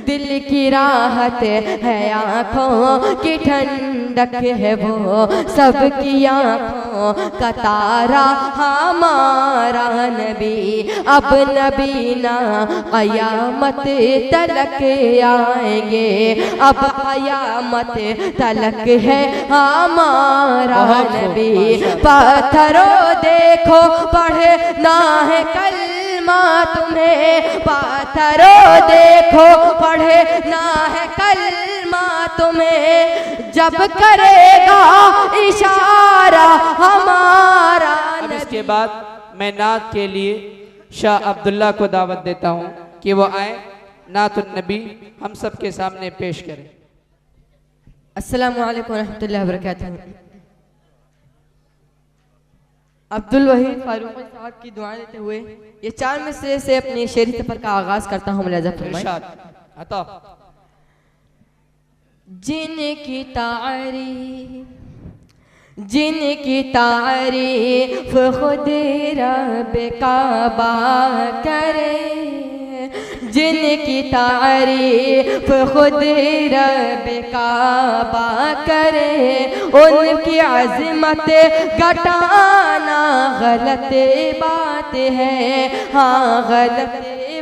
दिल की राहत है, आँखों की ठंडक है वो, सबकी आँखों का तारा हमारा नबी। अब नबी ना क़यामत तलक आएंगे, अब क़यामत तलक है हमारा नबी। पत्थरों देखो पढ़ना है कलमा तुम्हें, पत्थरों देखो पढ़ना है कलमा तुम्हें, जब करेगा इशारा हमारा नबी। इसके बाद मैं नात के लिए शाह अब्दुल्ला को दावत देता हूँ कि वो आए, नात नबी हम सब के सामने पेश करें। अस्सलामु अलैकुम रहमतुल्लाहि व बरकातहू। अब्दुल वहीद फारूकी साहब की दुआएं लेते हुए ये 4 मिसरे से अपनी शेरी सफर का आगाज करता हूँ। मुलाज़ा फरमाएं। जिनकी तारीफ खुद रब काबा करे, जिनकी तारीफ खुद रब काबा करे, उनकी अज़मत घटाना गलत बात है, हाँ गलत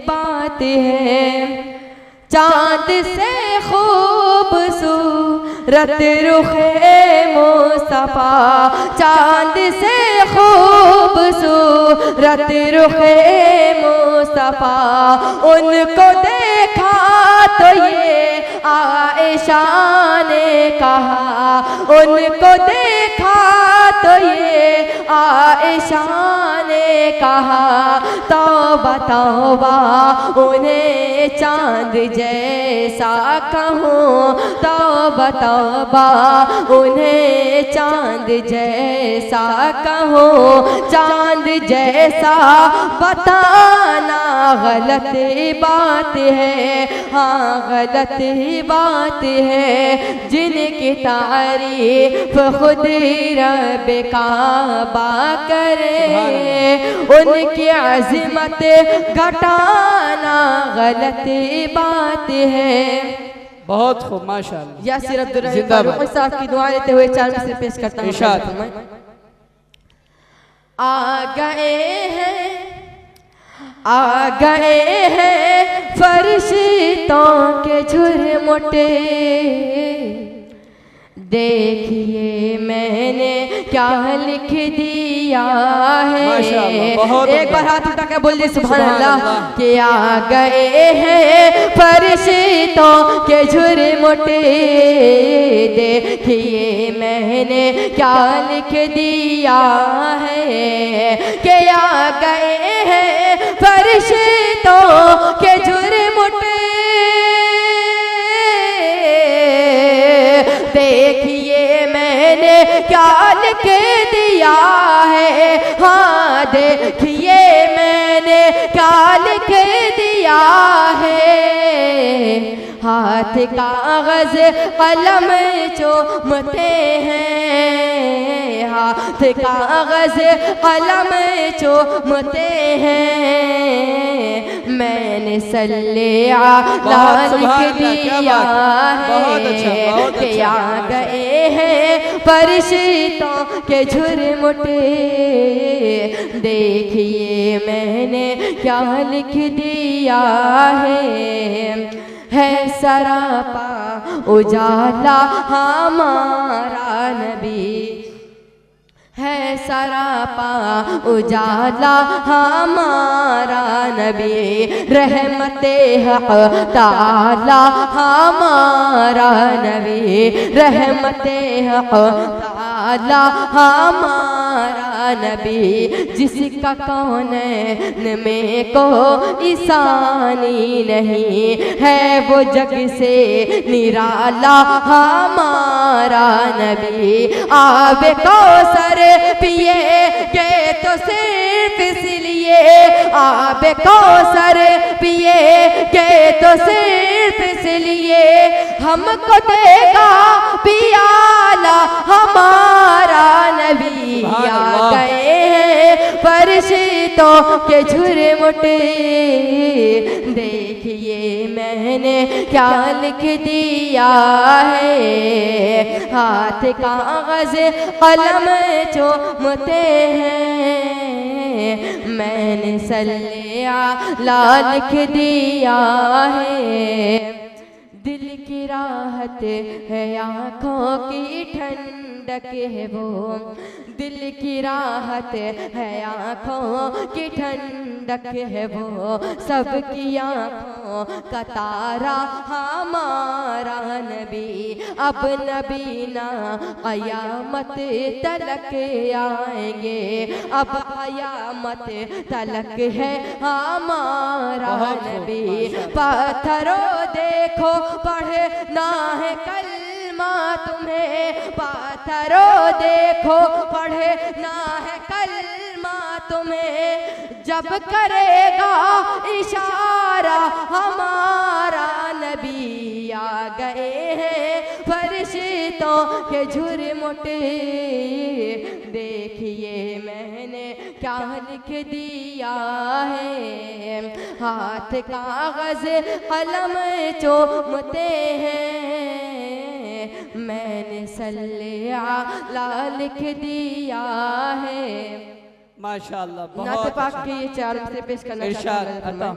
बात है। चाँद से खूबसूरत रुखे मुस्तफा, चाँद से खूबसूरत रुखे मुस्तफा, उनको देखा तो ये आयशा ने कहा, उनको देखा तो ये आयशा ने कहा, तौबा तौबा उन्हें चांद जैसा कहूँ, तौबा तौबा उन्हें चांद जैसा कहूँ, चांद जैसा बताना गलत बात है, हाँ गलत बात है। जिनकी तारीफ खुद रब काबा करे, उनकी अज़मत घटाना गलत बात है। बहुत खूब माशाअल्लाह। यासिर अब्दुर्रहीम फारूकी साहब की दुआ लेते हुए 4 मिसरे पेश करता हूँ। आ गए हैं फरिश्तों के झुरमुटे, देखिए मैंने क्या लिख दिया है। एक बार हाथ उठा के बोलिए सुभान अल्लाह। कि आ गए हैं फरिश्तों के झुरमुटे, देखिए मैंने क्या लिख दिया है। कि आ गए हैं फरिश्तों के झुरमुटे, देखिए मैंने क्या लिख दिया है, हाँ देखिए मैंने क्या लिख दिया है। हाथ कागज कलम चूमते हैं, हाथ कागज कलम चूमते हैं, मैंने सल्ले अला लिख दिया है। कि आ गए हैं फरिश्तों के झुरमुटे, देखिए मैंने क्या लिख दिया है सरापा उजाला हमारा नबी, है सरापा उजाला हमारा नबी, रहमते हक ताला हमारा नबी, रहमते हक ताला हमारा नबी, जिसका कौनैन में को ईसानी नहीं है, वो जग से निराला हमारा नबी। आबे कौसर पिए के तो सिर्फ इसलिए, आबे कौसर पिए के तो सिर्फ इसलिए, हमको देगा पियाला हमारा नबी। आ गए हैं फरिश्तों के झुरमुटे, देखिए मैंने मैंने क्या लिख दिया है। हाथ कागज कलम चूमते हैं, मैंने सल्ले आला लिख दिया है। दिल की राहत है आँखों की ठंडक है वो, दिल की राहत है आँखों की ठंडक है वो, सबकी आँखों का तारा हमारा नबी। अब नबी ना क़यामत तलक आएंगे, अब क़यामत तलक है हमारा नबी। पत्थरों देखो पढ़ना है कलमा तुम्हें, पत्थरों देखो पढ़ना है कलमा तुम्हें, जब करेगा इशारा हमारा नबी आ गए हैं फरिश्तों के झुरमुटे। देखिए मैंने क्या लिख दिया है, हाथ कागज कलम चूमते हैं, मैंने सल्ले आला लिख दिया है। माशाअल्लाह, नात बहुत पाक के ये चार मिसरे पेश करना इरशाद चाहता हूं। अता।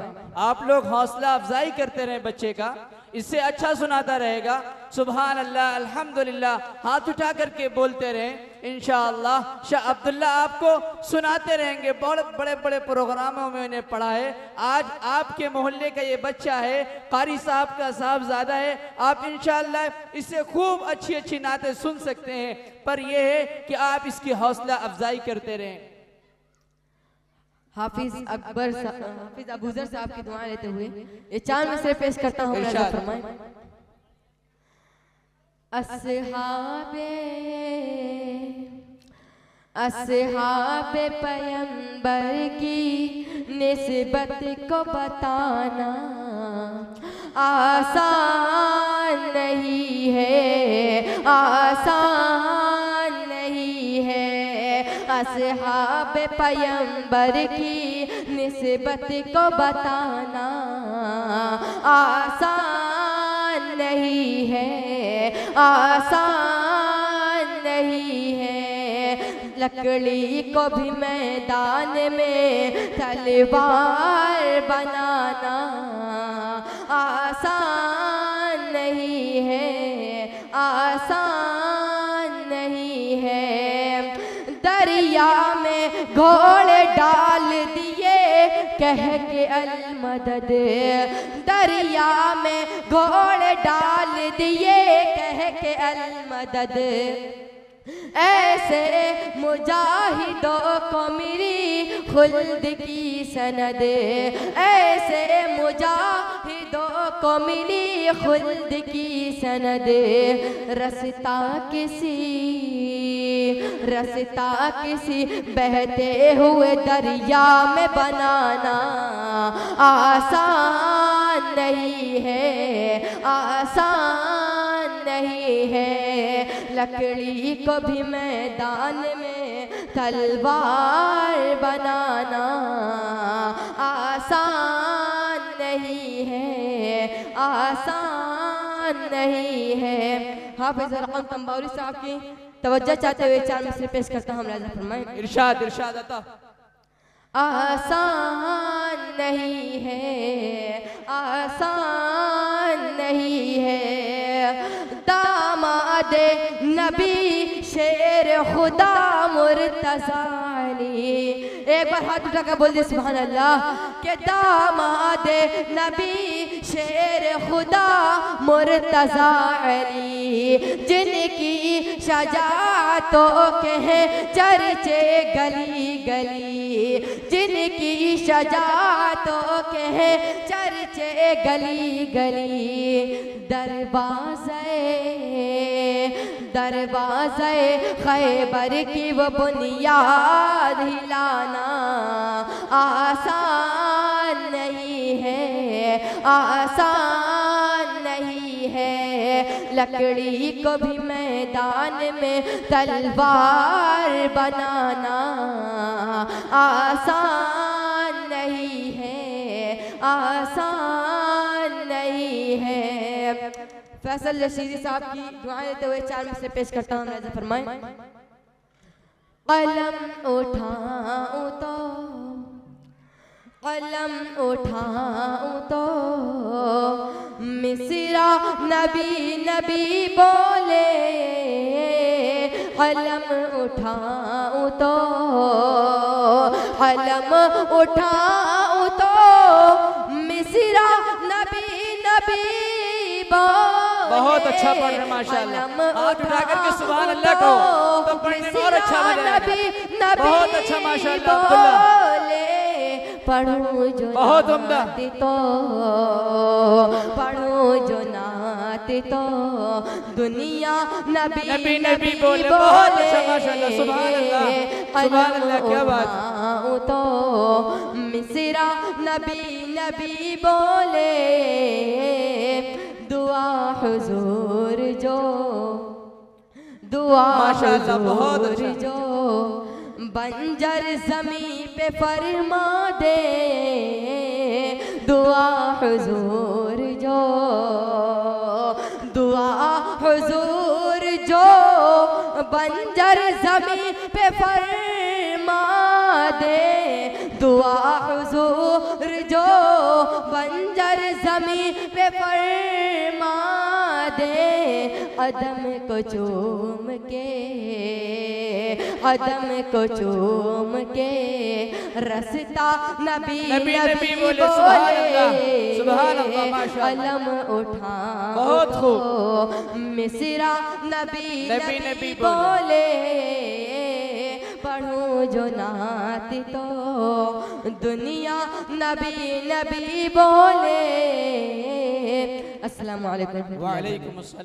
आप लोग हौसला अफजाई करते रहे बच्चे का, इससे अच्छा सुनाता रहेगा। सुभान अल्लाह, अल्हम्दुलिल्लाह हाथ उठा करके बोलते रहे। इंशाअल्लाह शाह अब्दुल्ला आपको सुनाते रहेंगे। बहुत बड़े बड़े प्रोग्रामों में उन्हें पढ़ा है। आज आपके मोहल्ले का ये बच्चा है, कारी साहब का साहबजादा है। आप इंशाअल्लाह इससे खूब अच्छी अच्छी नातें सुन सकते हैं, पर यह है कि आप इसकी हौसला अफजाई करते रहें। हाफिज अबूजर साहब की दुआ लेते हुए ये चार मिसरे पेश करता हूँ। फरमाएं। असहाबे पैगंबर की निस्बत को बताना आसान नहीं है, आसान नहीं है। असहाबे पैगंबर की निस्बत को बताना आसान नहीं है, आसान नहीं है। लकड़ी को भी मैदान में तलवार बनाना आसान नहीं है, आसान नहीं है। दरिया में घोड़े डाल दिए कह के अलमदद, दरिया में घोड़े डाल दिए कह के अलमदद। ऐसे मुजाहिदों को मेरी खुल्द की सनद, ऐसे मुजाहिदों को मेरी खुल्द की सनद। रस्ता किसी बहते हुए दरिया में बनाना आसान नहीं है, आसान नहीं है। लकड़ी को भी मैदान में तलवार बनाना आसान नहीं है, आसान नहीं है। हाफिज रकम तंबाउरी साहब की तवज्जो चाहते हुए चार मिसरे पेश करता हूँ। इरशाद इरशाद अता। आसान नहीं है, आसान नहीं है। दामाद नबी शेर खुदा मुर्तज़ा अली, एक बार हाथ उठा कर बोल दे सुभान अल्लाह। के दामाद नबी शेर खुदा मुर्तज़ा अली, जिनकी शजाअतों के हैं चर्चे गली गली, जिनकी शजाअतों के हैं चर्चे गली गली। दरवाज़े खैबर की वो बुनियाद हिलाना आसान नहीं है, आसान नहीं है। लकड़ी को भी मैदान में तलवार बनाना आसान नहीं है, आसान नहीं है। फैसल रशीदी साहब की दुआएं देते हुए 4 मिसरे पेश करता हूँ। रज़ा फरमाएं। कलम उठाऊं तो कलम उठाऊं तो मिसरा नबी नबी बोले। कलम उठाऊं तो कलम उठाऊं तो मिसरा नबी नबी बोले। बहुत अच्छा पढ़ रहे माशाल्लाह। हाथ उठा करके सुभान अल्लाह कहो तो पढ़ने में और अच्छा मजा। बहुत अच्छा माशाल्लाह अब्दुल्ला। पढ़ो जो बहुत उम्दा। तो पढ़ो जो नात तो दुनिया नबी नबी नबी बोले। बहुत अच्छा माशाल्लाह सुभान अल्लाह सुभान अल्लाह क्या बात। तो मिसरा नबी नबी बोले। दुआ हुजूर जो दुआ माशाल्लाह बहुत अच्छा। जो बंजर जमी पे फरमा दे। दुआ हुजूर जो दुआ हुजूर जो बंजर जमी पे फरमा दे। दुआ हुजूर जो बंजर जमी पे फरमा दे। अदम को चूम के अदम को चूम के रस्ता नबी नबी बोले। सुभान अल्लाह माशाअल्लाह। कलम उठा बहुत खूब। मिसरा नबी नबी नबी बोले। बोले। पढ़ो जो नात तो दुनिया नबी नबी बोले। अस्सलाम वालेकुम। वालेकुम अस्सलाम।